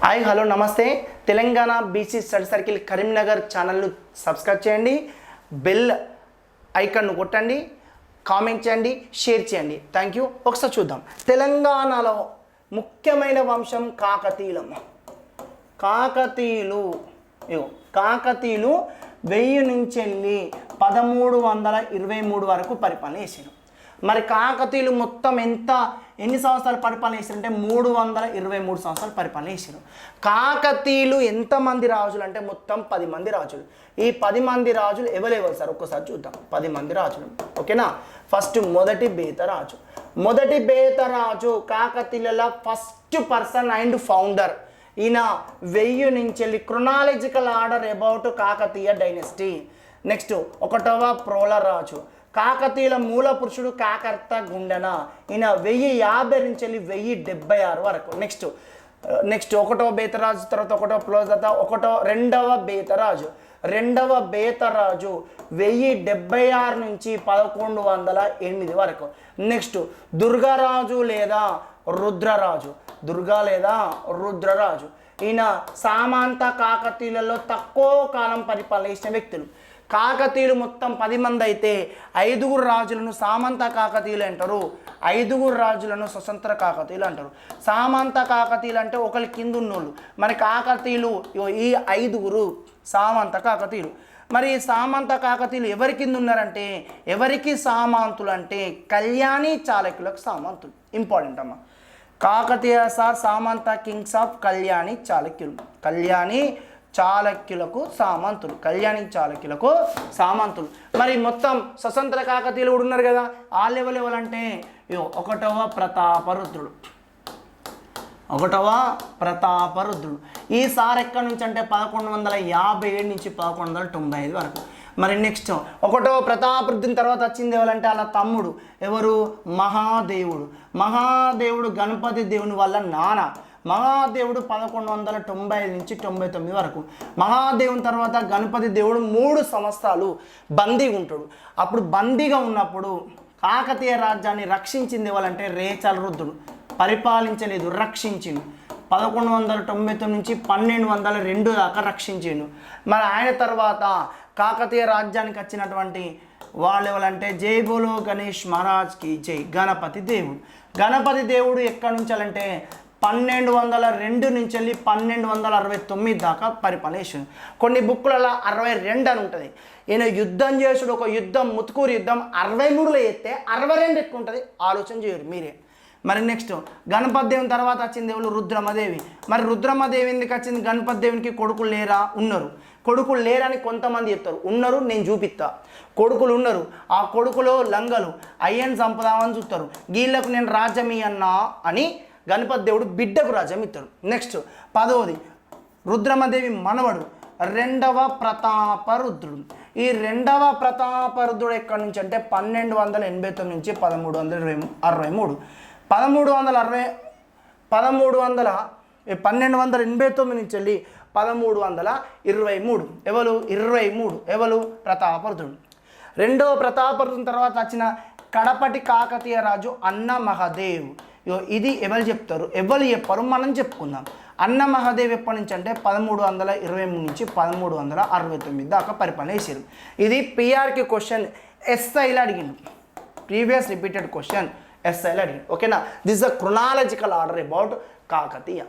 Hi hello నమస్తే Telangana BC study circle Karimnagar ఛానల్ను subscribe చేయండి, బెల్ ఐకాన్ను కొట్టండి, కామెంట్ చేయండి, షేర్ చేయండి. Thank you. ఒకసారి చూద్దాం. తెలంగాణలో ముఖ్యమైన వంశం కాకతీయులం. కాకతీయులు 1000 నుంచి వెళ్ళి 1323 వరకు పరిపాలన చేశారు. మరి కాకతీయులు మొత్తం ఎన్ని సంవత్సరాలు పరిపాలన చేశారంటే 323 సంవత్సరాలు పరిపాలన చేశారు. కాకతీయులు ఎంతమంది రాజులు అంటే మొత్తం 10 మంది రాజులు. ఈ 10 మంది రాజులు ఎవరెవరు సార్ ఒక్కసారి చూద్దాం. 10 మంది రాజులు, ఓకేనా. ఫస్ట్ మొదటి బేతరాజు కాకతీయుల ఫస్ట్ పర్సన్ అండ్ ఫౌండర్. ఈయన 1000 నుంచి వెళ్ళి chronological order about Kakatiya dynasty. Next 1వ ప్రోలరాజు కాకతీయుల మూల పురుషుడు కాకర్త గుండెన. ఈయన 1050 నుంచి వెళ్ళి 1076 వరకు. నెక్స్ట్ 1వ బేతరాజు తర్వాత 1వ ప్రోలరాజు తర్వాత 2వ బేతరాజు 1076 నుంచి 1108 వరకు. నెక్స్ట్ దుర్గారాజు లేదా రుద్రరాజు. ఈయన సామంత కాకతీయులలో తక్కువ కాలం పరిపాలన చేసిన వ్యక్తులు. కాకతీయులు మొత్తం 10 మంది అయితే 5 రాజులను సామంత కాకతీయులు అంటారు, 5 రాజులను స్వతంత్ర కాకతీయులు అంటారు. సామంత కాకతీయులు అంటే ఒకరి కింద ఉన్నోళ్ళు. మరి కాకతీయులు ఈ 5 సామంత కాకతీయులు. మరి సామంత కాకతీయులు ఎవరి కింద ఉన్నారంటే ఎవరికి సామంతులు అంటే కళ్యాణి చాళుక్యులకు సామంతులు. ఇంపార్టెంట్ అమ్మ. కాకతీయ సార్ సామంత కింగ్స్ ఆఫ్ కళ్యాణి చాళుక్యులకు సామంతులు. మరి మొత్తం స్వతంత్ర కాకతీయులు కూడా ఉన్నారు కదా. ఆ లెవెల్ అంటే 1వ ప్రతాపరుద్రుడు. ఈసారి ఎక్కడి నుంచి అంటే 1157 నుంచి 1195 వరకు. మరి నెక్స్ట్ 1వ ప్రతాపరుద్రుని తర్వాత వచ్చింది ఎవరంటే అలా తమ్ముడు ఎవరు? మహాదేవుడు గణపతి దేవుని వల్ల నాన్న. మహాదేవుడు 1195 నుంచి 99 వరకు. మహాదేవుని తర్వాత గణపతి దేవుడు 3 సంవత్సరాలు బందీగా ఉంటాడు. అప్పుడు బందీగా ఉన్నప్పుడు కాకతీయ రాజ్యాన్ని రక్షించింది ఎవరంటే రేచల రుద్రుడు. పరిపాలించలేదు, రక్షించిండు. 1199 నుంచి 1202 దాకా రక్షించిండు. మరి ఆయన తర్వాత కాకతీయ రాజ్యానికి వచ్చినటువంటి వాళ్ళు ఎవరంటే జై బోలో గణేష్ మహారాజ్కి జై. గణపతి దేవుడు ఎక్కడి నుంచి అంటే 1202 నుంచి వెళ్ళి 1269 దాకా పరిపాలన చేసిండు. కొన్ని బుక్కులలో 62 అని ఉంటుంది. ఈయన యుద్ధం చేసుడు, ఒక యుద్ధం ముత్తుకూరు యుద్ధం 63లో చేస్తే 62 ఎక్కువ ఉంటుంది. ఆలోచన చేయరు మీరే. మరి నెక్స్ట్ గణపతి దేవుని తర్వాత వచ్చింది ఎవరు? రుద్రమదేవి. మరి రుద్రమదేవి ఎందుకు వచ్చింది? గణపతి దేవునికి కొడుకులు లేరా? ఉన్నారు. కొడుకులు లేరని కొంతమంది చెప్తారు, ఉన్నారు, నేను చూపిస్తా. కొడుకులు ఉన్నారు. ఆ కొడుకులో లంగలు అయ్యని చంపుదామని చూస్తారు. వీళ్ళకు నేను రాజ్యం ఇయ్యన్నా అని గణపతి దేవుడు బిడ్డకు రాజ్యం ఇస్తాడు. నెక్స్ట్ 10వది రుద్రమదేవి మనవడు 2వ ప్రతాపరుద్రుడు. ఈ 2వ ప్రతాపరుద్రుడు ఎక్కడి నుంచి అంటే 1289 నుంచి 1363. 1289 నుంచి వెళ్ళి 1323. ఎవరు? ప్రతాపరుద్రుడు. 2వ ప్రతాపరుద్రుని తర్వాత వచ్చిన కడపటి కాకతీయ రాజు అన్న మహాదేవ్. ఇది ఎవరు చెప్పారు మనం చెప్పుకుందాం. అన్న మహాదేవ్ ఎప్పటి నుంచి అంటే 1323 నుంచి 1369 దాకా పరిపాలన చేశారు. ఇది పిఆర్కి క్వశ్చన్ ఎస్ఐలో అడిగిండు. ప్రీవియస్ రిపీటెడ్ క్వశ్చన్ ఎస్ఐలో అడిగిండు, ఓకేనా. This the chronological order about Kakatiya.